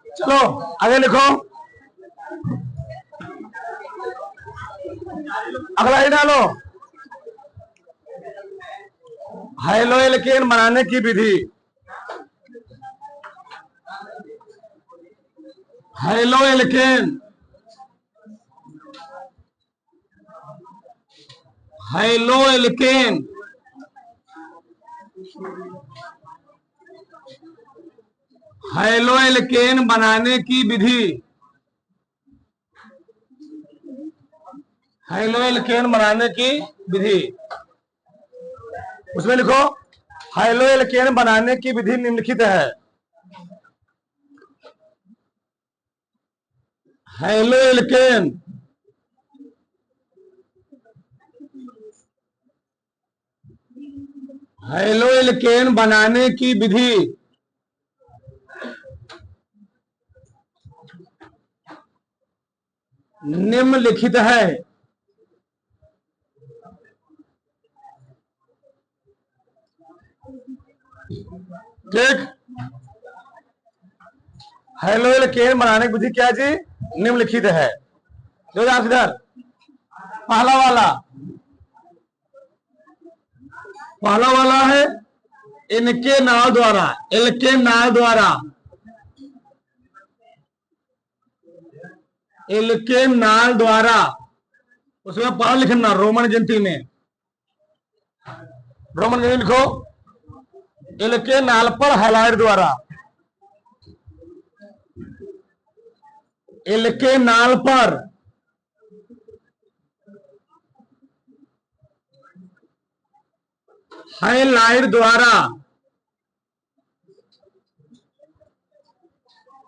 चलो आगे लिखो, अगला ही डालो। हाइलो एल्केन बनाने की विधि। Haloalkane, haloalkane haloalkane बनाने की विधि। हाइलो एल्केन बनाने की विधि, उसमें लिखो हाइलो एल्केन बनाने की विधि निम्नलिखित है। हाइलो एल्केन हाइलो एल्केन बनाने की विधि निम्नलिखित है। ठीक, हाइलो एल्केन बनाने की विधि क्या जी? निम्नलिखित है। जो इधर पहला वाला, पहला वाला है इनके नाव द्वारा, इनके नाव द्वारा, इनके नाल द्वारा, उसमें पढ़ा लिखना रोमन जयंती में, रोमन जयंती लिखो, इनके नाल पर हाइलाइट द्वारा, इनके नाल पर हाइलाइट द्वारा,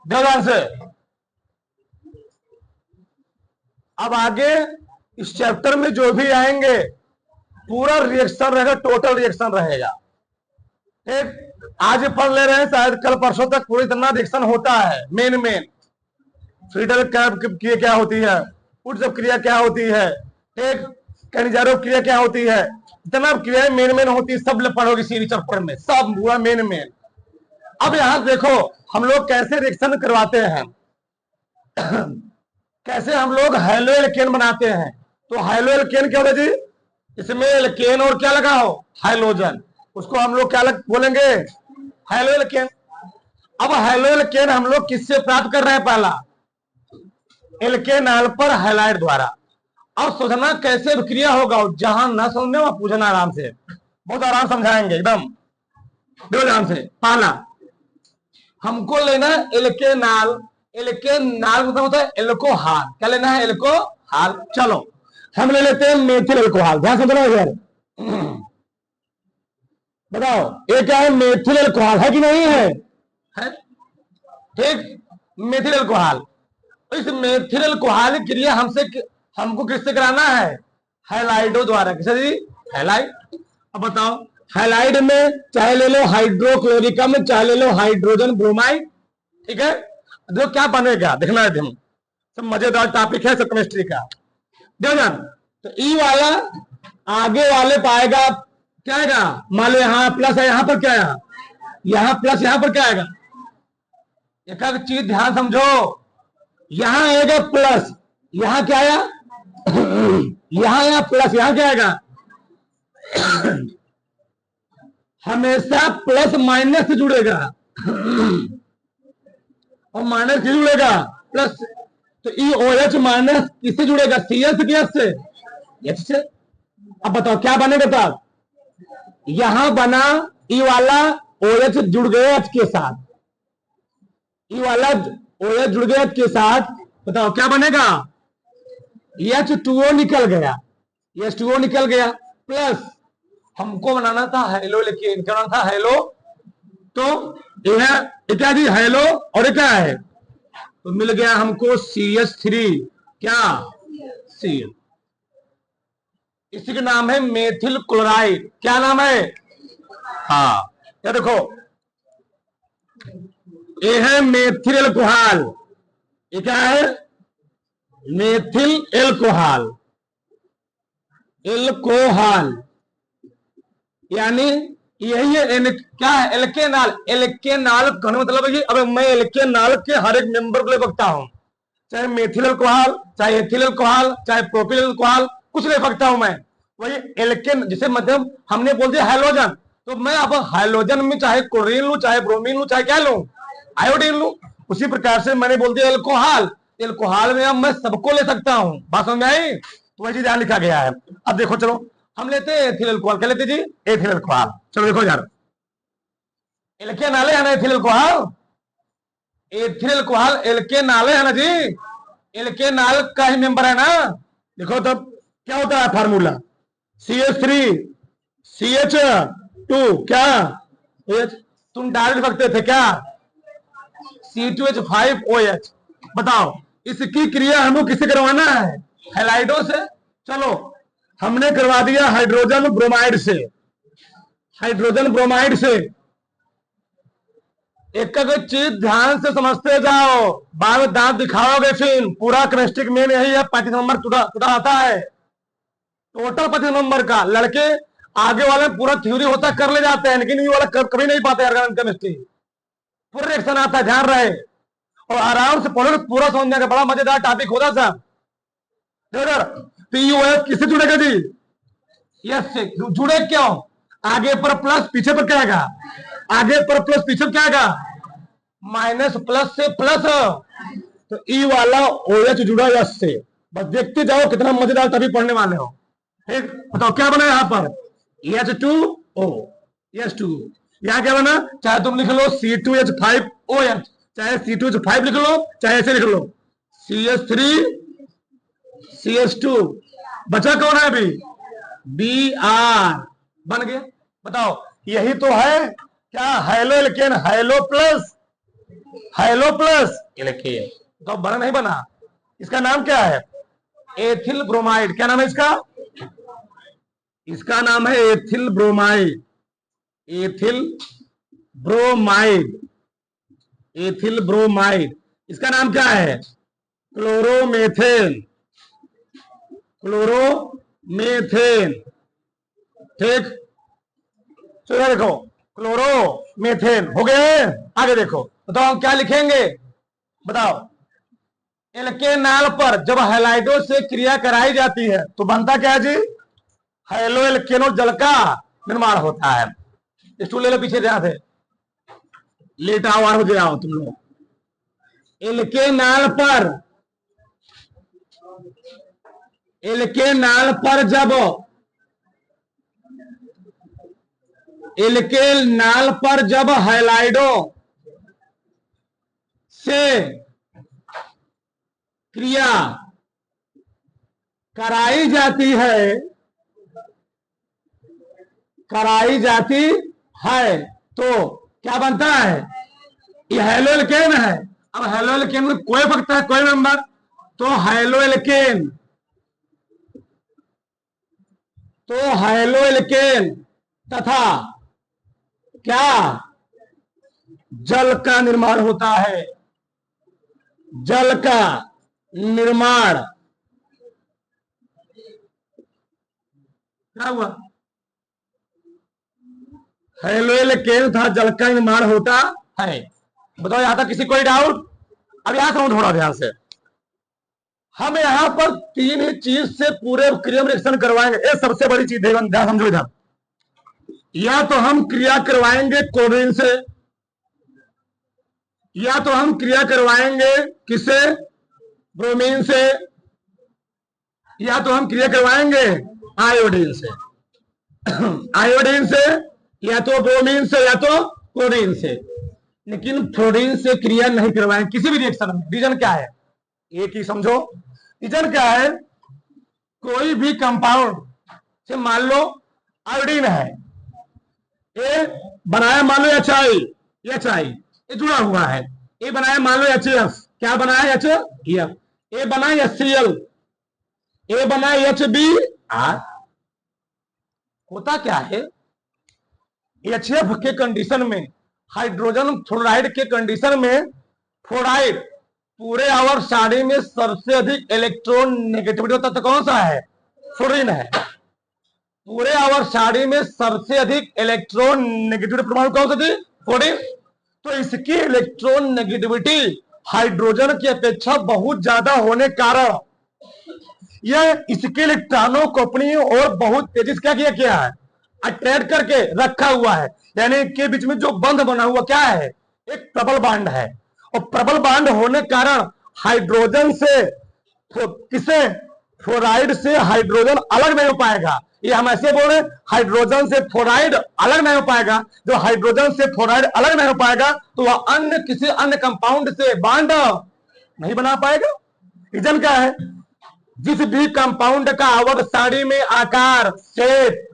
ध्यान से। अब आगे इस चैप्टर में जो भी आएंगे पूरा रिएक्शन रहेगा, टोटल रिएक्शन रहेगा। ठीक, आज पढ़ ले रहे हैं, शायद कल परसों तक पूरी तरह रिएक्शन होता है। मेन फ्रीडल कैप क्रिया क्या होती है, पुटअप क्रिया क्या होती है, ठीक, कैनिजारो क्रिया क्या होती है, इतना क्रिया मेन होती है, सब पढ़ोगे इसी चैप्टर में, सब पूरा मेन। अब यहां देखो हम लोग कैसे रिएक्शन करवाते हैं, कैसे हम लोग हाइलो एल्केन बनाते हैं। तो हाइलो एल्केन क्या होता है जी? इसमें एल्केन और क्या लगा हो? हाइड्रोजन, उसको हम लोग क्या बोलेंगे? Haloalkane. अब हाइलो एल्केन हम लोग किससे प्राप्त कर रहे हैं? पहला एल्केनाल पर हाइलाइट द्वारा। अब सोचना कैसे क्रिया होगा, जहां ना समझे वहां पूछना आराम से, बहुत आराम समझाएंगे एकदम ध्यान से। पहला हमको लेना है एल्केनाल, एल्केनाल मतलब होता है एल्कोहल, क्या लेना है? एल्कोहल। चलो हम ले लेते हैं मेथिल एल्कोहल, ध्यान से बोलो यार, बताओ ये क्या है? मेथिल एल्कोहल है कि नहीं है? है, ठीक, मेथिल एल्कोहल। इस मेथिल एल्कोहल की क्रिया हमको किससे कराना है? हैलाइडो द्वारा। किससे जी? हैलाइड। अब बताओ हैलाइड में चाहे ले लो हाइड्रोक्लोरिकम, चाहे ले लो हाइड्रोजन ब्रोमाइड, ठीक है। जो क्या बनेगा देखना है, सब मजेदार टॉपिक है सब केमिस्ट्री का। देखना तो ई वाला आगे वाले पाएगा क्या आएगा? मान लो यहाँ प्लस है, यहाँ पर क्या है? यहाँ प्लस, यहाँ पर क्या आएगा? एक एक चीज ध्यान समझो, यहां आएगा प्लस, यहां क्या आया? यहां आया प्लस, यहां क्या आएगा? हमेशा प्लस माइनस से जुड़ेगा और माइनस से जुड़ेगा प्लस। तो ई ओ एच माइनस किससे जुड़ेगा? सी एस गैस से, एच से। अब बताओ क्या बनेगा? तब यहां बना ई वाला ओ एच जुड़ गया एच के साथ, ई वाला ओ एच जुड़ गया एच के साथ, बताओ क्या बनेगा? H2O निकल गया, H2O निकल गया, प्लस हमको बनाना था हेलो, लेकिन क्या बनाना था? हेलो। तो यह क्या जी? हेलो, और ये क्या है? तो मिल गया हमको CH3, क्या? सी, इसी का नाम है मेथिल क्लोराइड। क्या नाम है? हाँ, क्या देखो ये है मेथिल एल्कोहल, ये क्या है? मेथिल एल्कोहल, यानी यही है क्या है एल्केनॉल। एल्केनॉल कहने मतलब है कि अब मैं एल्केनॉल के हर एक मेंबर को ले सकता हूं, चाहे मेथिल अल्कोहल, चाहे एथिल अल्कोहल, चाहे प्रोपिल अल्कोहल, कुछ ले सकता हूं मैं। वही एल्केन जिसे मतलब हमने बोल दिया हाइड्रोजन, तो मैं अब हाइड्रोजन में चाहे क्लोरीन लूं, चाहे ब्रोमीन लूं, चाहे क्या लूं, आयोडीन लूं। उसी प्रकार से मैंने बोल दिया एल्कोहल, एल्कोहल में अब मैं सबको ले सकता हूं। बात समझ आई? तो वही चीज यहां लिखा गया है। अब देखो चलो हम लेते हैं एथिल अल्कोहल। क्या लेते जी? Ethyl alcohol. चलो देखो यार, एल्केनॉल है ना एथिल अल्कोहल, एथिल अल्कोहल एल्केनॉल है ना जी, एल्केनॉल का ही मेंबर है ना। देखो तब क्या होता है फार्मूला, CH3CH2 क्या H, तुम डायरेक्ट सकते थे क्या, C2H5OH। बताओ इसकी क्रिया हमको किससे करवाना है, हैलाइडो से। चलो हमने करवा दिया हाइड्रोजन ब्रोमाइड से, हाइड्रोजन ब्रोमाइड से। एक एक चीज ध्यान से समझते जाओ, बाद में दांत दिखाओगे फिर। पूरा केमिस्ट्री में यही है, 35 नंबर टूटा आता है, टोटल 25 नंबर का। लड़के आगे वाले पूरा थ्योरी होता कर ले जाते हैं, लेकिन ये वाला कभी नहीं पाते ऑर्गेनिक केमिस्ट्री। पूरा रिएक्शन आता है, ध्यान रहे और आराम से पढ़ोगे पूरा समझ जाएगा। बड़ा मजेदार टॉपिक होता था। POF किससे जुड़ेगा जी, यस से जुड़े। क्यों? आगे पर प्लस पीछे पर क्या आएगा, आगे पर प्लस पीछे क्या आएगा, माइनस प्लस से प्लस। तो ई वाला OH जुड़ा यस से। बस देखते जाओ कितना मजेदार तभी पढ़ने वाले हो। ठीक, बताओ क्या बना यहां पर, H2O, H2। यहां क्या बना, चाहे तुम लिख लो C2H5OH, चाहे C2H5 लिख लो, चाहे ऐसे लिख लो CH3CH2। बचा कौन है अभी, Br बन गया। बताओ यही तो है क्या, haloalkane, halo plus alkane. तो बना नहीं बना। इसका नाम क्या है, एथिल ब्रोमाइड। क्या नाम है इसका, इसका नाम है ethyl bromide, ethyl bromide, ethyl bromide. इसका नाम क्या है, क्लोरोमेथेन, क्लोरोमेथेन। ठीक, चलो देखो क्लोरोमेथेन हो गए। आगे देखो, बताओ हम क्या लिखेंगे, बताओ। एल्केनॉल पर जब हैलाइडो से क्रिया कराई जाती है तो बनता क्या है जी, हैलो एल्केनो जल का निर्माण होता है। स्टूल ले लो पीछे ध्यान से, लेट आओ और हो जाओ तुम लोग। एल्केनॉल पर, एल्केनॉल पर जब, एल्केनॉल पर जब हैलाइडो से क्रिया कराई जाती है, कराई जाती है तो क्या बनता है, ये हैलो एल्केन है। अब हैलो एल्केन में कोई फकता है, कोई मेंबर, तो हैलो एल्केन, तो हैलो एल्केन तथा क्या जल का निर्माण होता है, जल का निर्माण। क्या हुआ, हैलो एल्केन तथा जल का निर्माण होता है। बताओ यहां तक किसी कोई डाउट? अब यहां समझो थोड़ा ध्यान से, हम यहां पर तीन ही चीज से पूरे क्रिया रिएक्शन करवाएंगे। ये सबसे बड़ी चीज है, ध्यान समझो इधर। या तो हम क्रिया करवाएंगे क्लोरीन से, या तो हम क्रिया करवाएंगे किससे, ब्रोमीन से, या तो हम क्रिया करवाएंगे आयोडीन से, आयोडीन से, या तो ब्रोमीन से, या तो क्लोरीन से। लेकिन फ्लोरीन से क्रिया नहीं करवाएंगे किसी भी रिएक्शन में। रीजन क्या है, एक ही समझो। रीजन क्या है, कोई भी कंपाउंड से मान लो आयोडीन है, ये बनाया मान लो HI, ये जुड़ा हुआ है। ये बनाया मान लो HF, क्या बनाया HF, ये बनाया HCl, ये बनाया HBr। होता क्या है, HF के कंडीशन में, हाइड्रोजन फ्लोराइड के कंडीशन में, फ्लोराइड पूरे आवर सारणी में सबसे अधिक इलेक्ट्रॉन नेगेटिविटी होता तो कौन सा है, फ्लोरीन है। पूरे आवर साड़ी में सबसे अधिक इलेक्ट्रॉन नेगेटिविटी परमाणु कौन सा थी? 14। तो इसकी इलेक्ट्रॉन नेगेटिविटी हाइड्रोजन की अपेक्षा बहुत ज्यादा होने के कारण यह इसके इलेक्ट्रॉनों को अपनी ओर बहुत तेजी से क्या है, अट्रैक्ट करके रखा हुआ है। यानी के बीच में जो बंध बना हुआ क्या है, एक प्रबल बांड है। और प्रबल बांड होने के कारण हाइड्रोजन से किसे, फ्लोराइड से हाइड्रोजन अलग नहीं हो पाएगा। ये हम ऐसे बोल रहे हैं, हाइड्रोजन से फ्लोराइड अलग नहीं हो पाएगा। जो हाइड्रोजन से फ्लोराइड अलग नहीं हो पाएगा तो वह अन्य किसी अन्य कंपाउंड से बांड नहीं बना पाएगा। रीजन क्या है, जिस भी कंपाउंड का आवर्त सारणी में आकार शेप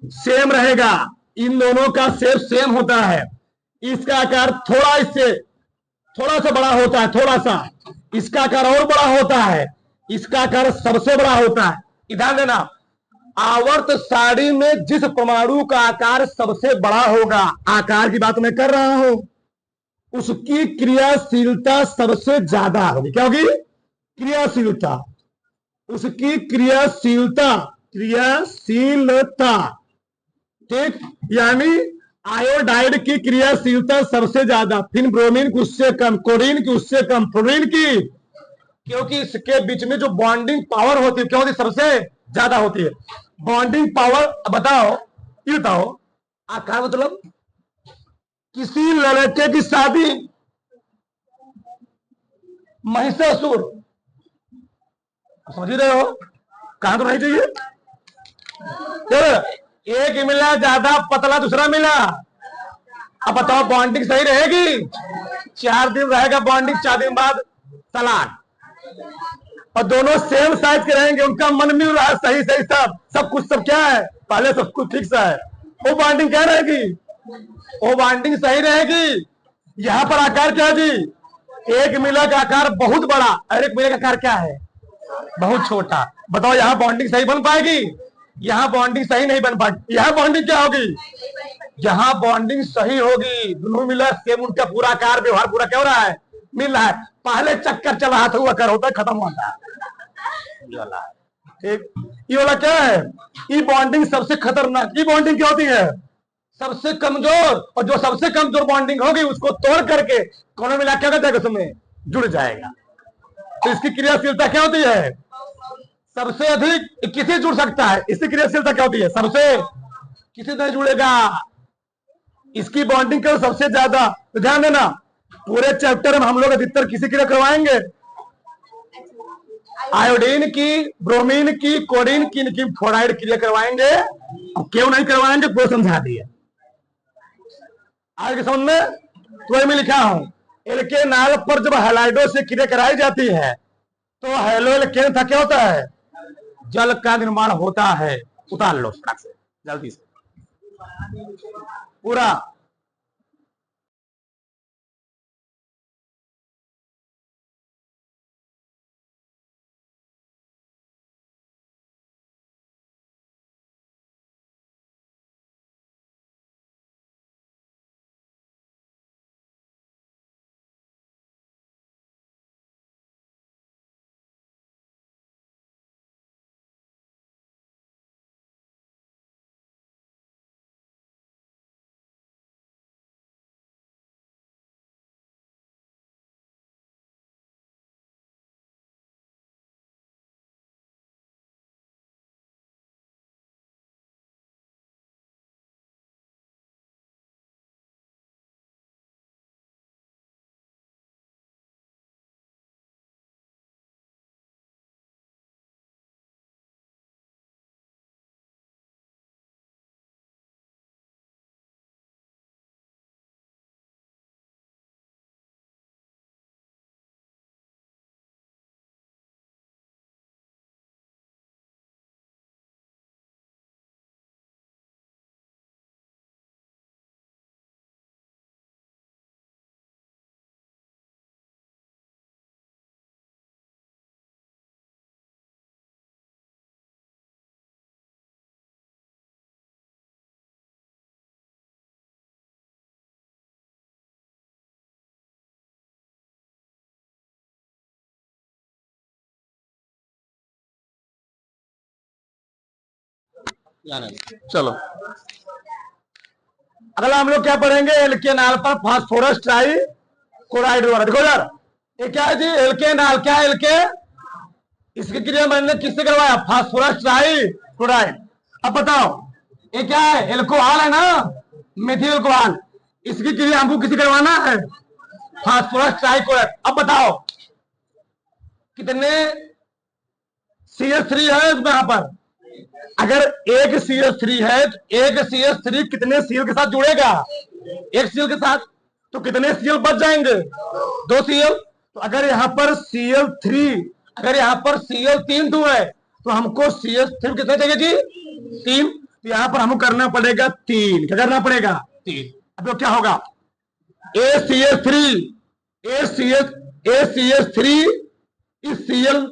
सेम रहेगा, इन दोनों का शेप सेम होता है। इसका आकार थोड़ा इससे थोड़ा सा बड़ा होता है, थोड़ा सा इसका आकार और बड़ा होता है, इसका आकार सबसे बड़ा होता है। ध्यान देना, आवर्त सारणी में जिस परमाणु का आकार सबसे बड़ा होगा, आकार की बात मैं कर रहा हूं, उसकी क्रियाशीलता सबसे ज्यादा होगी। क्या होगी? क्रियाशीलता। उसकी क्रियाशीलता, क्रियाशीलता, ठीक, यानी आयोडाइड की क्रियाशीलता सबसे ज्यादा, फिर ब्रोमीन की उससे कम, क्लोरीन की उससे कम, फ्लोरीन की, क्योंकि इसके बीच में जो बॉन्डिंग पावर होती है क्या होती है, सबसे ज्यादा होती है। बॉन्डिंग पावर बताओ, ये बताओ, आकार मतलब किसी लड़के की शादी महिषासुर, समझ रहे हो, कहां तो नहीं चाहिए। चलो, एक मिला ज्यादा पतला, दूसरा मिला, अब बताओ बॉन्डिंग सही रहेगी? 4 दिन रहेगा बॉन्डिंग, 4 दिन बाद तलाक। और दोनों सेम साइज के रहेंगे, उनका मन मिल रहा है, सही सही सब सब कुछ, सब क्या है, पहले सब कुछ ठीक सा है, वो बॉन्डिंग क्या रहेगी? वो बॉन्डिंग सही रहेगी। यहां पर आकार क्या जी, एक मिला का आकार बहुत बड़ा और एक मिला का आकार क्या है, बहुत छोटा। बताओ यहां बॉन्डिंग सही बन पाएगी? यहां बॉन्डिंग सही नहीं बन पाएगी। यहां बॉन्डिंग क्या होगी? जहां बॉन्डिंग सही होगी, दोनों मिला सेम, उनका पूरा आकार व्यवहार पूरा क्या हो रहा है, मिल रहा है। पहले चक्कर चल रहा था वो कर होता है, खत्म होता है। ठीक, ये वाला क्या है, ये बॉन्डिंग सबसे खतरनाक। ये बॉन्डिंग क्या होती है, सबसे कमजोर, और जो सबसे कमजोर बॉन्डिंग होगी उसको तोड़ करके कौन मिला क्या करता है, उसमें जुड़ जाएगा। तो इसकी क्रियाशीलता क्या होती है, सबसे अधिक किसी जुड़ सकता है, इसकी क्रियाशीलता क्या होती है, सबसे, किसी नहीं जुड़ेगा। इसकी बॉन्डिंग करो सबसे ज्यादा। तो ध्यान देना, पूरे चैप्टर में हम लोग अधिकतर किसी क्रिया करवाएंगे, आयोडीन की, ब्रोमीन की, क्लोरीन की फ्लोराइड क्रिया करवाएंगे। अब क्यों नहीं करवाएंगे वो समझा दिए आगे समझ में। तो मैं लिखा हूं, एल्केन नाल पर जब हैलाइडो से क्रिया कराई जाती है तो हेलो एल्केन था क्या होता है, जल का निर्माण होता है। उतार लो से जल्दी से पूरा। चलो अगला हम लोग क्या पढ़ेंगे, एल्केनाल पर फास्फोरस ट्राई क्लोराइड वाला। देखो यार ये क्या है जी, एल्केनाल क्या है, एल्के इसकी क्रिया मैंने किससे करवाया, फास्फोरस ट्राई क्लोराइड। अब बताओ ये क्या है, एल्कोहल है ना, मेथिल एल्कोहल, इसकी क्रिया हमको किसी करवाना है, फास्फोरस ट्राई क्लोराइड। अब बताओ कितने CH3 है इसमें, यहां पर अगर एक CH3 है तो एक CH3 कितने Cl के साथ जुड़ेगा, एक Cl के साथ, तो कितने Cl बच जाएंगे, 2 Cl। तो अगर यहां पर Cl3, अगर यहां पर Cl 3 है तो हमको CH3 कितने चाहिए जी, 3। तो यहां पर हमको करना पड़ेगा 3, क्या करना पड़ेगा, 3। अब तो क्या होगा, ACH3 इस Cl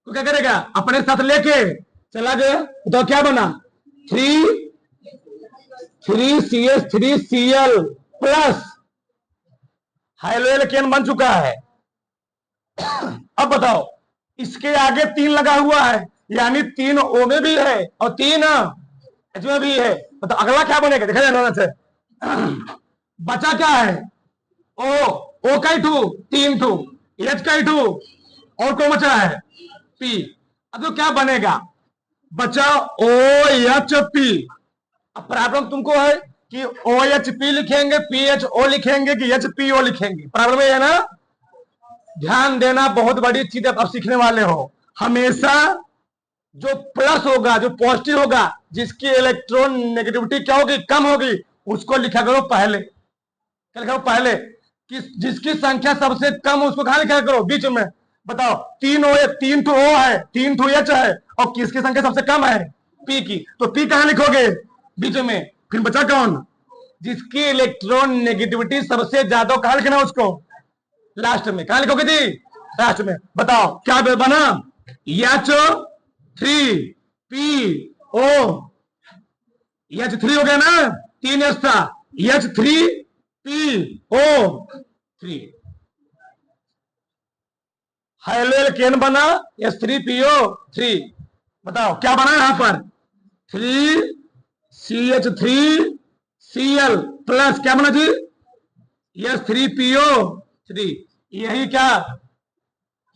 को क्या करेगा, अपने साथ लेके चला गया, तो क्या बना, 3CH3Cl प्लस हाइड्रोजन बन चुका है। अब बताओ इसके आगे 3 लगा हुआ है, यानी 3 O में भी है और 3 H में भी है। तो अगला क्या बनेगा, देखा जाए से बचा क्या है, O का 2, 3 2, H का 2 और कौन बचा है, P। अब तो क्या बनेगा, बचा OHP। अब प्रॉब्लम तुमको है कि OHP लिखेंगे, PHO लिखेंगे कि HPO लिखेंगे, प्रॉब्लम है ना। ध्यान देना, बहुत बड़ी चीज अब सीखने वाले हो। हमेशा जो प्लस होगा, जो पॉजिटिव होगा, जिसकी इलेक्ट्रॉन नेगेटिविटी क्या होगी, कम होगी, उसको लिखा करो पहले। क्या लिखा करो पहले, कि जिसकी संख्या सबसे कम उसको कहां लिखा करो, बीच में। बताओ 3 O है, 3 O है, 3 H है, और किसकी संख्या सबसे कम है, P की। तो P कहां लिखोगे, बीच में। फिर बचा कौन, जिसकी इलेक्ट्रॉन नेगेटिविटी सबसे ज्यादा, कहां लिखना उसको, लास्ट में। कहां लिखोगे जी, लास्ट में। बताओ क्या बना, H3PO, H3 हो गया ना, 3 H था, H3PO3, हाइड्रोजन बना H3PO3। बताओ क्या बना यहां पर, 3CH3Cl प्लस क्या बना जी, H3PO3। यही क्या,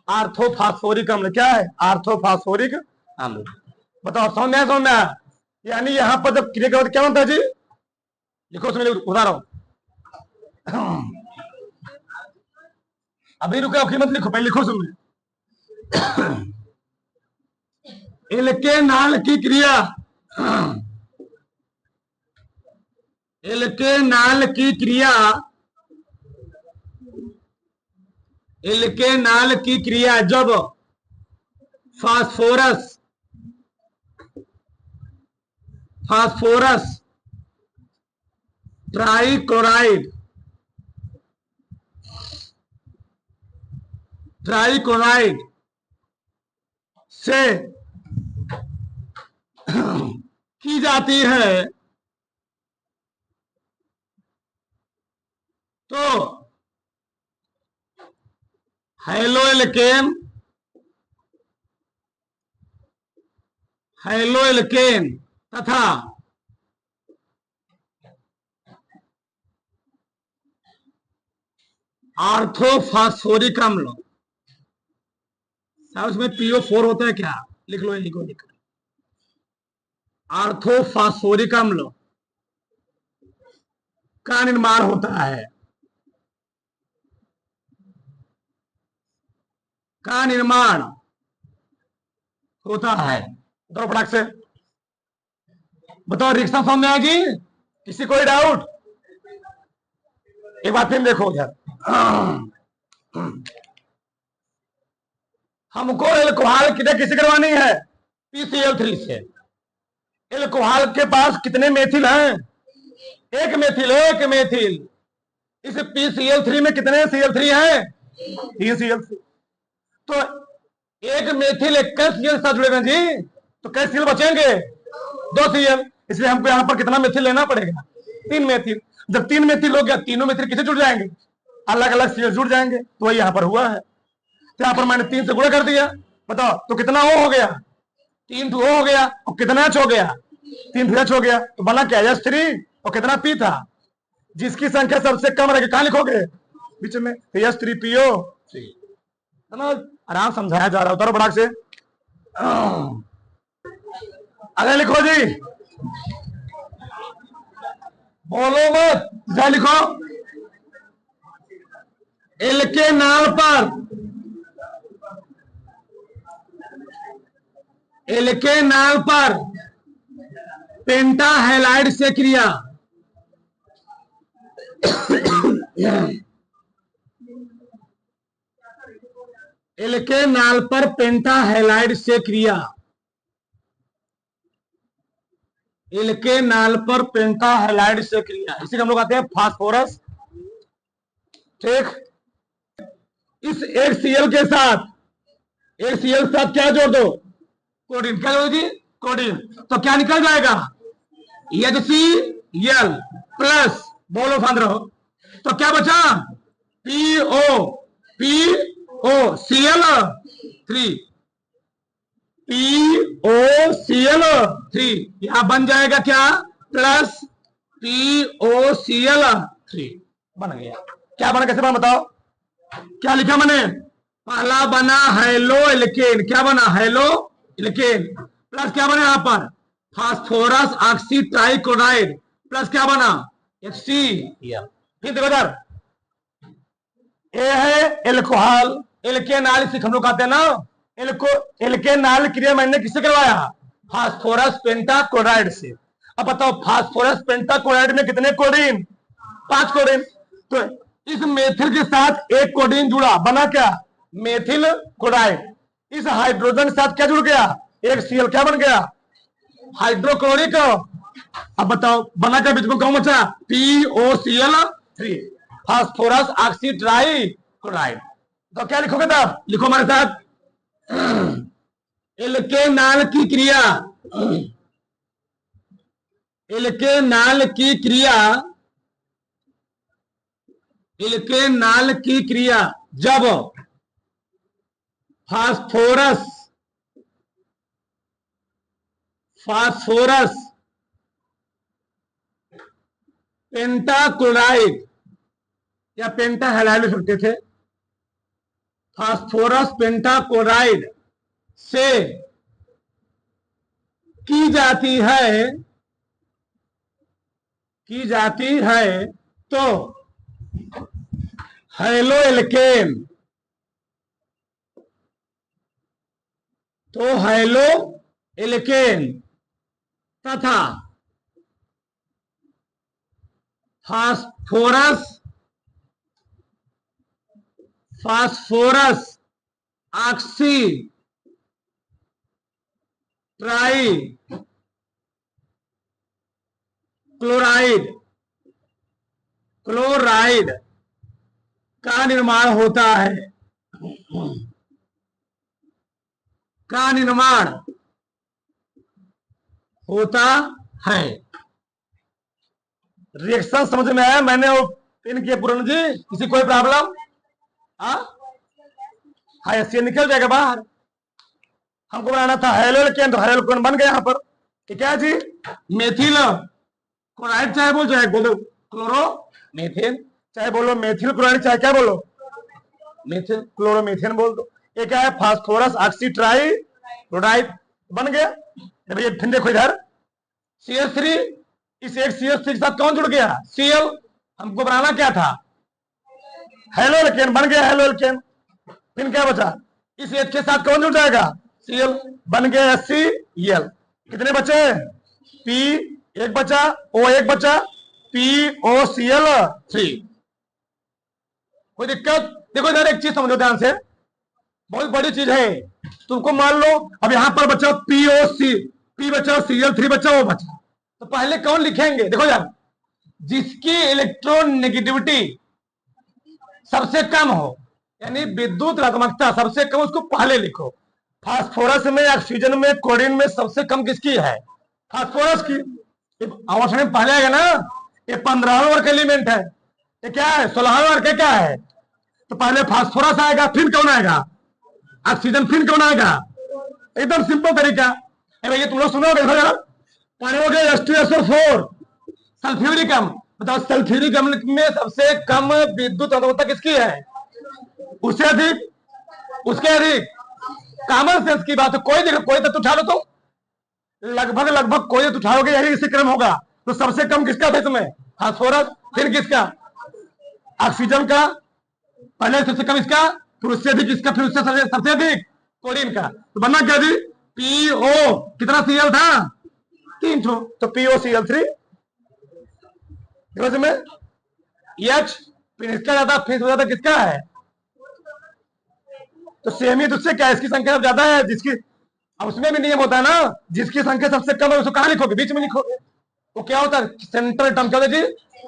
आर्थोफास्फोरिक अम्ल, क्या है, आर्थोफास्फोरिक अम्ल। बताओ समझ में समझ में, यानी यहां पर जब क्रिया क्या बनता है जी, लिखो उसमें बता रहा हूं, अभी रुको, मत लिखो, पहले लिखो सुन। एल्केनाल की क्रिया, एल्केनाल की क्रिया, एल्केनाल की क्रिया जब फास्फोरस ट्राइक्लोराइड से की जाती है तो हैलोएल्केन तथा आर्थोफास्फोरिक अम्ल, उसमें PO4 होता है क्या, लिख लो, लिखो लिख, आर्थोफास्फोरिक अम्ल का निर्माण होता है, का निर्माण होता है। तो फटाक से बताओ, रिएक्शन समझ में आएगी, किसी कोई डाउट, एक बार फिर देखो यार, हमको एल्कोहल कितने किसे करवानी है, PCl3 से। एल्कोहल के पास कितने मेथिल हैं, एक मेथिल। इस PCl3 में कितने Cl3 हैं, 3 Cl3। तो एक मेथिल 21 Cl साथ जुड़ेगा जी, तो कैसे Cl बचेंगे, 2 Cl। इसलिए हमको यहां पर कितना मेथिल लेना पड़ेगा, 3 मेथिल। जब 3 मेथिल हो गया, तीनों मेथिल किसे जुड़ जाएंगे, अलग अलग Cl जुड़ जाएंगे। तो वही यहां पर हुआ है, तो यहां पर मैंने 3 से गुणा कर दिया। बताओ तो कितना O हो गया, 3 O हो गया, और कितना H हो गया, 3 3 हो गया, तो बना क्या H3 और कितना P था, जिसकी संख्या सबसे कम रहेगी कहां लिखोगे, बीच में, तो H3PO3 है ना। आराम समझाया जा रहा है, उतारो बड़ाक से। अगर लिखो जी, बोलो मत, क्या लिखो, एल के नाम पर, एल के नाम पर पेंटा हैलाइड से क्रिया, एल के नाल पर पेंटा हैलाइड से क्रिया, एल के नाल पर पेंटा हैलाइड से क्रिया, इसी को हम लोग आते हैं फास्फोरस। ठीक, इस एक Cl के साथ, एक Cl के साथ क्या जोड़ दो, कोडिन, क्या जोड़ोगी, कोडिन, तो क्या निकल जाएगा, HCl प्लस, बोलो फांद रहो, तो क्या बचा, POCl3, POCl3, यहां बन जाएगा क्या, प्लस POCl3 बन गया। क्या बना, कैसे बना बताओ, क्या लिखा मैंने, पहला बना हेलो एल्केन, क्या बना, हेलो एल्केन, प्लस क्या बना यहां पर, फास्फोरस ऑक्सी ट्राइक्लोराइड, प्लस क्या बना, HCl। फिर देखो इधर, ए है एल्कोहल, एल्केनाल, इसे हम लोग कहते हैं ना, एल्केनाल क्रिया मैंने किससे करवाया, फास्फोरस पेंटाक्लोराइड से। अब बताओ फास्फोरस पेंटाक्लोराइड में कितने कोडिन, 5 कोडिन, तो इस मेथिल के साथ एक कोडिन जुड़ा, बना क्या, मेथिल क्लोराइड, इस हाइड्रोजन के साथ क्या जुड़ गया, एक Cl, क्या बन गया, हाइड्रोक्लोरिक। अब बताओ बना क्या, बीच में कौन बचा, POCl3, फास्फोरस ऑक्सी ट्राइक्लोराइड, तो क्या लिखोगे तब, लिखो हमारे साथ, एल्केनाल की क्रिया, एल्केनाल की क्रिया, एल्केनाल की क्रिया जब फास्फोरस, फास्फोरस पेंटाक्लोराइड या पेंटा हैलाइड लिखते थे, फास्फोरस पेंटाक्लोराइड से की जाती है तो हेलो एल्केन, तो हेलो एल्केन तथा फास्फोरस ऑक्सी ट्राई क्लोराइड का निर्माण होता है, का निर्माण होता है। रिएक्शन समझ में आया, मैंने वो पिन किया पूर्ण जी, किसी कोई प्रॉब्लम, हाँ, ऐसे निकल जाएगा बाहर, हमको बनाना था हेलो एल्केन, तो हेलो एल्केन बन गया यहाँ पर, कि क्या जी, मेथिल क्लोराइड, चाहे बोलो, चाहे बोलो क्लोरोमीथेन, चाहे बोलो मेथिल क्लोराइड, चाहे क्या बोलो, मेथिल क्लोरोमीथेन बोल दो। ये क्या है, फास्फोरस ऑक्सी ट्राइक्लोराइड बन गया। भैया फिर देखो इधर, CH3, इस एक CH3 के साथ कौन जुड़ गया, Cl, हमको बनाना क्या था, हेलो एल्केन, बन गया हेलो एल्केन। फिर क्या बचा, इस H के साथ कौन जुड़ जाएगा, Cl, बन गया HCl। कितने बचे, P एक बचा, O एक बचा, POCl3। कोई दिक्कत, देखो इधर एक चीज समझो ध्यान से, बहुत बड़ी चीज है। तुमको मान लो अब यहां पर बचा P बचा, Cl3 बचा, O बचा, तो पहले कौन लिखेंगे, देखो यार, जिसकी इलेक्ट्रॉन नेगेटिविटी सबसे कम हो, यानी विद्युत ऋणात्मकता सबसे कम, उसको पहले लिखो। फास्फोरस में, ऑक्सीजन में, क्लोरीन में सबसे कम किसकी है, फास्फोरस की। ऑप्शन में पहले आएगा ना, ये 15वें वर्ग एलिमेंट है, ये क्या है, 16वें वर्ग क्या है, तो पहले फास्फोरस आएगा, फिर कौन आएगा, ऑक्सीजन, फिर कौन आएगा। एकदम सिंपल तरीका है भैया, तुम लोग सुनोगे, पानी हो गया H2SO4। सल्फ्यूरिक अम्ल, बताओ सल्फ्यूरिक अम्ल में सबसे कम विद्युत अवरोधकता किसकी है? उससे अधिक, उसके अधिक। कॉमन सेंस की बात है, कोई तत्व उठा लो तो लगभग लगभग कोई तत्व उठाओगे यही इसी क्रम होगा। तो सबसे कम किसका था इसमें? फास्फोरस। फिर किसका? ऑक्सीजन का। पहले सबसे कम इसका, फिर उससे अधिक इसका, फिर उससे सबसे अधिक क्लोरीन का। तो बनना क्या जी? PO। कितना Cl था? 3 ठो, तो POCl3 में H। फिर इसका ज्यादा, फिर ज्यादा किसका है? तो सेम ही, तुझसे क्या इसकी संख्या ज्यादा है जिसकी, अब उसमें भी नियम होता है ना, जिसकी संख्या सबसे कम है उसको कहां लिखोगे? बीच में लिखोगे। वो क्या होता है? Central term. क्या होता है जी?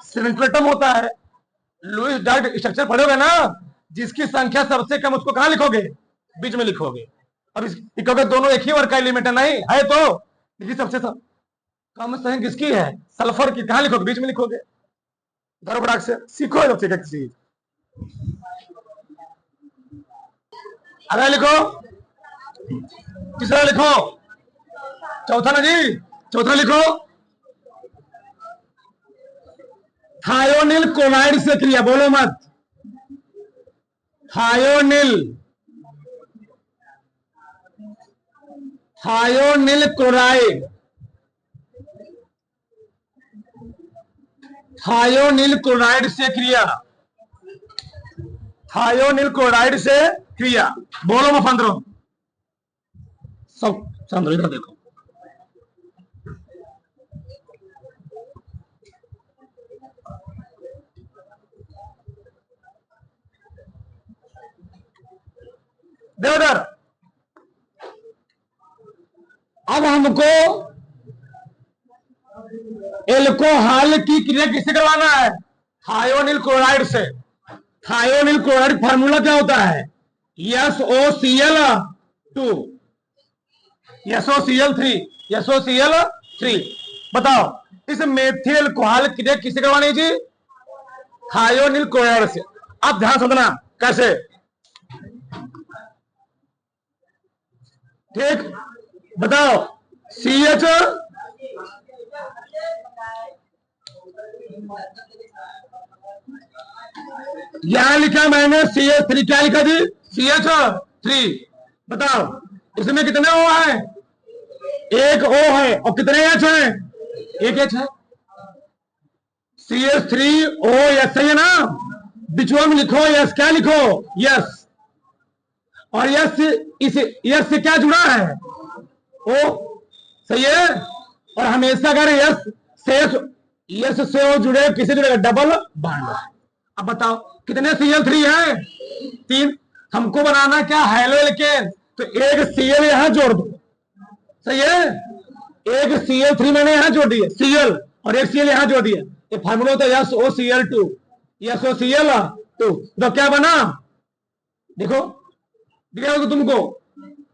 सेंट्रल टर्म होता है। लुईस डार्ट स्ट्रक्चर पढ़ोगे ना, जिसकी संख्या सबसे कम उसको कहां लिखोगे? बीच में लिखोगे। अब लिखोगे दोनों एक ही वर्ग का एलिमेंट है, नहीं है तो सबसे कम संख्या किसकी है? सल्फर की। कहां लिखोगे? बीच में लिखोगे। धर्मराग से सीखो, जब सीखे चीज। अगला लिखो, तीसरा लिखो, चौथा ना जी, चौथा लिखो। थायोनिल क्लोराइड से क्रिया, बोलो मत। Thionyl, thionyl chloride, thionyl chloride से क्रिया, थायोनिल क्लोराइड से क्रिया। बोलो मफंदरो, सब चंद्र इधर देखो। देवधर, अब हमको एल्कोहल की क्रिया किससे करवाना है? थायोनिल क्लोराइड से। थायोनिल क्लोराइड फार्मूला क्या होता है? SOCl2, SOCl3। बताओ इस मेथिल एल्कोहल क्रिया किससे करवानी जी? थायोनिल क्लोराइड से। अब ध्यान समझना कैसे, ठीक? बताओ CH, यहां लिखा मैंने CH3। क्या लिखा जी? CH3। बताओ इसमें कितने O है? एक O है। और कितने H है? एक H है। CH3OH सही है ना? बिचुआ में लिखो यस। क्या लिखो? यस। और यस, इस यस से क्या जुड़ा है? O। सही है। और हमेशा अगर यस से, यस से O जुड़े, किसे जुड़ेगा? Double bond. अब बताओ कितने Cl3 है? 3। हमको बनाना क्या? Haloalkane. तो एक Cl यहां जोड़ दो, सही है? एक Cl3 मैंने यहां जोड़ दिया Cl, और एक Cl यहां जोड़ दिया। ये फार्मूला होता है SOCl2, SOCl2। तो क्या बना? देखो, दिखाओ तुमको।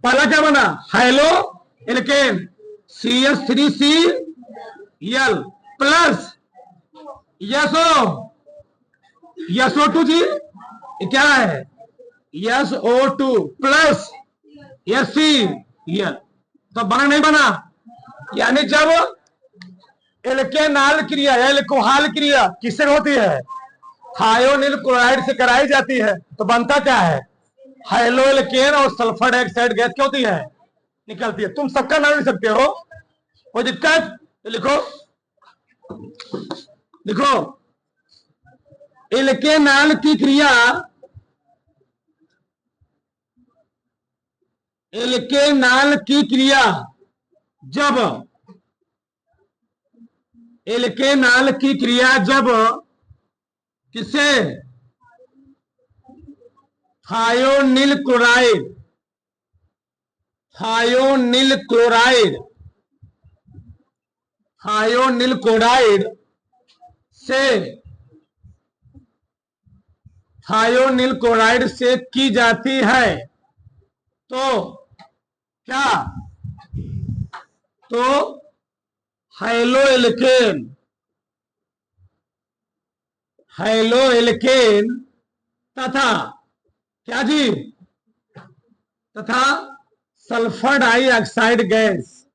पहला क्या बना? Hello alkene, CH3Cl plus SO2 जी, क्या है? SO2 plus HCl। तो बना नहीं बना? यानी जब एल्केनाल क्रिया या एल्कोहल क्रिया किससे होती है? थायोनिल क्लोराइड से कराई जाती है, तो बनता क्या है? हैलो एल्केन, और सल्फर डाइऑक्साइड गैस क्या होती है? निकलती है। तुम सबका नाम लिख सकते हो, कोई दिक्कत? तो लिखो, लिखो एल्केनाल की क्रिया, एल्केनाल की क्रिया जब, एल्केनाल की क्रिया जब किसे? Thionyl chloride, thionyl chloride, thionyl chloride से, थायोनिल क्लोराइड से की जाती है, तो क्या? तो हैलो एल्केन, हैलो एल्केन तथा क्या जी? तथा sulphur dioxide gas,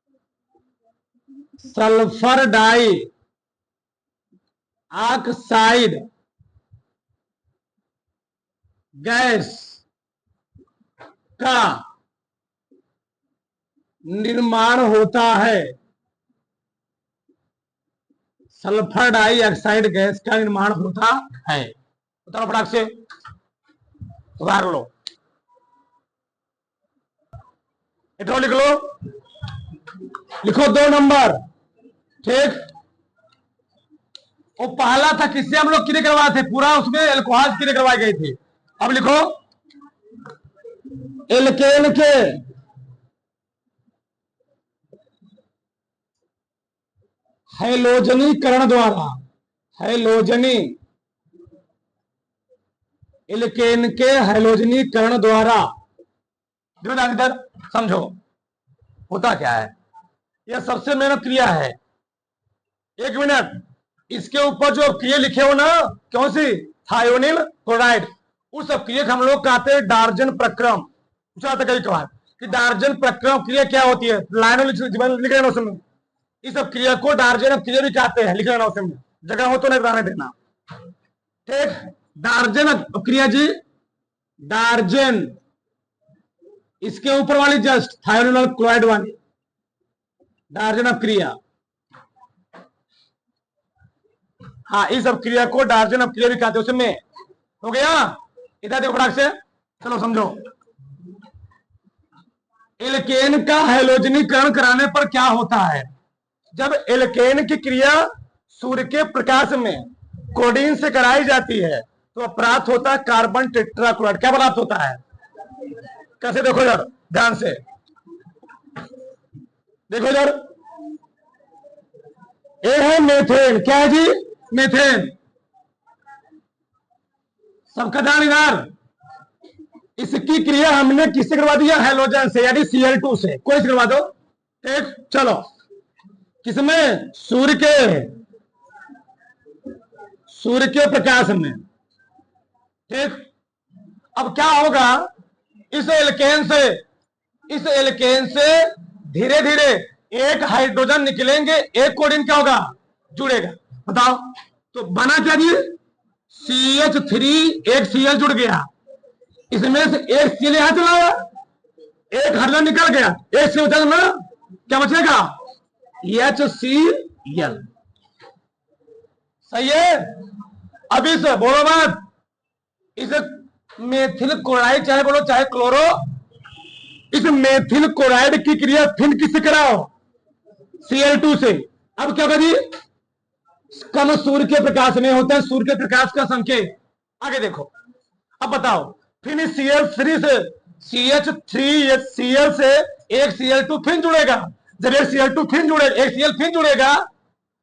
sulphur dioxide gas का निर्माण होता है। सल्फर डाइऑक्साइड गैस का निर्माण होता है। बताओ फटाक से, उधार लो, इतना लिख लो, लिखो 2 नंबर। ठीक, वो पहला था किससे हम लोग क्रिया करवाए थे, पूरा उसमें एल्कोहल क्रिया करवाई गई थी। अब लिखो एल्केन के हैलोजनीकरण द्वारा, हैलोजनी, एल्केन के हैलोजनीकरण द्वारा, इधर समझो होता क्या है। यह सबसे मेहनत क्रिया है। 1 मिनट, इसके ऊपर जो क्रिया लिखे हो ना, कौन सी, थायोनिल क्लोराइड, उस क्रिया हम लोग कहते हैं डार्जन प्रक्रम। पूछा था कई बार कि डार्जन प्रक्रम क्रिया क्या होती है, लाइनों लिख रहे उसमें, इस सब क्रिया को डार्जन क्रिया भी कहते हैं, लिख लेना उसमें, जगह हो तो नहीं रहने देना। ठीक, डार्जन क्रिया जी, डार्जन, इसके ऊपर वाली जस्ट थायोनिल क्लोराइड वाली डार्जन क्रिया। हाँ, इस सब क्रिया को डार्जन क्रिया भी कहते हैं। उसमें हो गया, इधर देखो फटाक से, चलो समझो। एल्केन का हैलोजनीकरण कराने पर क्या होता है, जब एल्केन की क्रिया सूर्य के प्रकाश में कोडीन से कराई जाती है तो प्राप्त होता है कार्बन टेट्राक्लोराइड। क्या प्राप्त होता है, कैसे, देखो इधर ध्यान से देखो इधर, ये है मेथेन। क्या है जी, मेथेन। सबका ध्यान इधर, इसकी क्रिया हमने किससे करवा दी है, हैलोजन से, यानी Cl2 से। कोई से करवा दो। ठीक, चलो, किसमें, सूर्य के प्रकाश में। ठीक, अब क्या होगा, इस एल्केन से धीरे धीरे एक हाइड्रोजन निकलेंगे, एक कोडिन क्या होगा, जुड़ेगा। बताओ, तो बना क्या जी, CH3, एक Cl जुड़ गया, इसमें से एक Cl यहां चला गया, एक हाइड्रोजन निकल गया, एक से बचा ना, क्या बचेगा, HCl। सही है। अब इस बोलो मत, इस मेथिल क्लोराइड चाहे बोलो चाहे क्लोरो, इस मेथिल क्लोराइड की क्रिया फिर किससे कराओ, Cl2 से। अब क्या करिए, कम सूर्य के प्रकाश में होता है, सूर्य के प्रकाश का संकेत। आगे देखो, अब बताओ, फिर Cl3 से CH3Cl से एक Cl2 फिर जुड़ेगा, जब एक Cl2 फिर जुड़ेगा, एक Cl फिर जुड़ेगा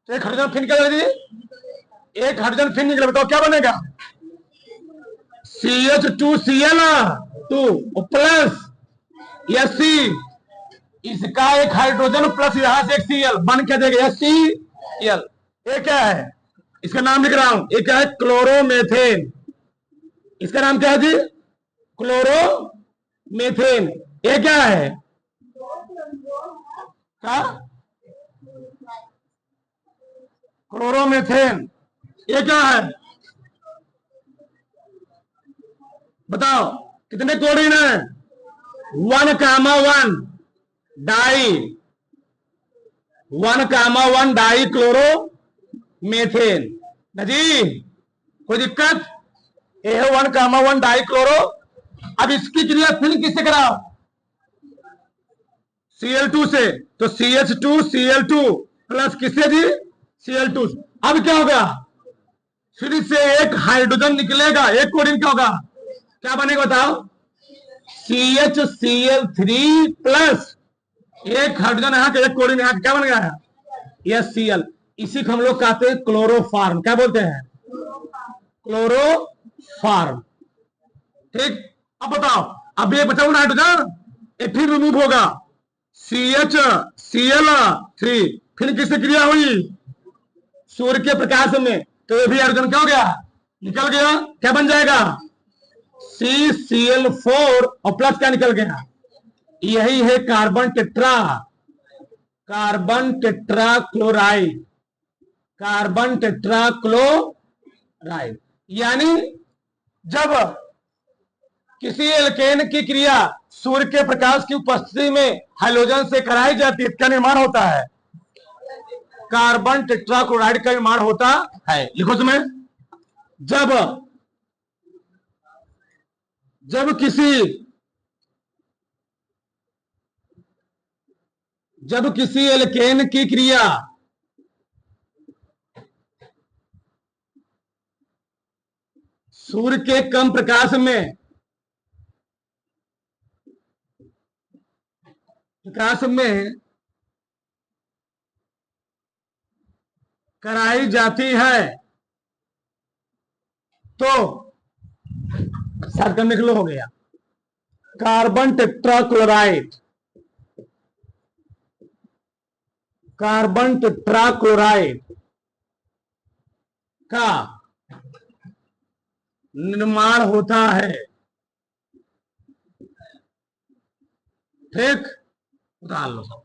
तो एक हाइड्रोजन फिर क्या करेगी, एक हाइड्रोजन फिर निकले। बताओ क्या बनेगा, CH2Cl2 प्लस Sc, इसका एक हाइड्रोजन प्लस यहां से एक Cl बन के देगा HCl। ये क्या है, इसका नाम लिख रहा हूं, ये क्या है, क्लोरोमेथेन। इसका नाम क्या है जी, क्लोरोमेथेन। ये क्या है, क्या, क्लोरोमेथेन। ये क्या है, बताओ कितने कोडिन है, 1,1 डाई, 1,1 डाई क्लोरो मेथेन। जी कोई दिक्कत, ये है 1,1 डाई क्लोरो। अब इसकी क्रिया फिर किससे कराओ, Cl2 से, तो CH2Cl2 प्लस किससे जी, Cl2। अब क्या होगा, फिर से एक हाइड्रोजन निकलेगा, एक कोडिन क्या होगा, क्या बनेगा बताओ, CHCl3 प्लस एक हाइड्रोजन यहाँ के, एक कोडिन यहाँ, क्या बन गया, HCl। इसी को हम लोग कहते हैं क्लोरोफार्म। क्या बोलते हैं, क्लोरोफार्म। ठीक, अब बताओ, अब ये बचा हुआ हाइड्रोजन, ये फिर रिमूव होगा, CHCl3 फिर किससे क्रिया हुई, सूर्य के प्रकाश में, तो ये भी हाइड्रोजन क्या हो गया, निकल गया। क्या बन जाएगा, CCl4 और प्लस क्या निकल गया, यही है carbon tetra carbon tetrachloride, carbon tetrachloride. यानी जब किसी एल्केन की क्रिया सूर्य के प्रकाश की उपस्थिति में हाइड्रोजन से कराई जाती है, क्या निर्माण होता है? कार्बन टेट्राक्लोराइड का निर्माण होता है। लिखो तुम्हें, जब किसी एल्केन की क्रिया सूर्य के कम प्रकाश में कराई जाती है तो शॉर्टकट लिख लो, हो गया। कार्बन टेट्राक्लोराइड, कार्बन टेट्राक्लोराइड का निर्माण होता है। ठीक, उतार लो सब।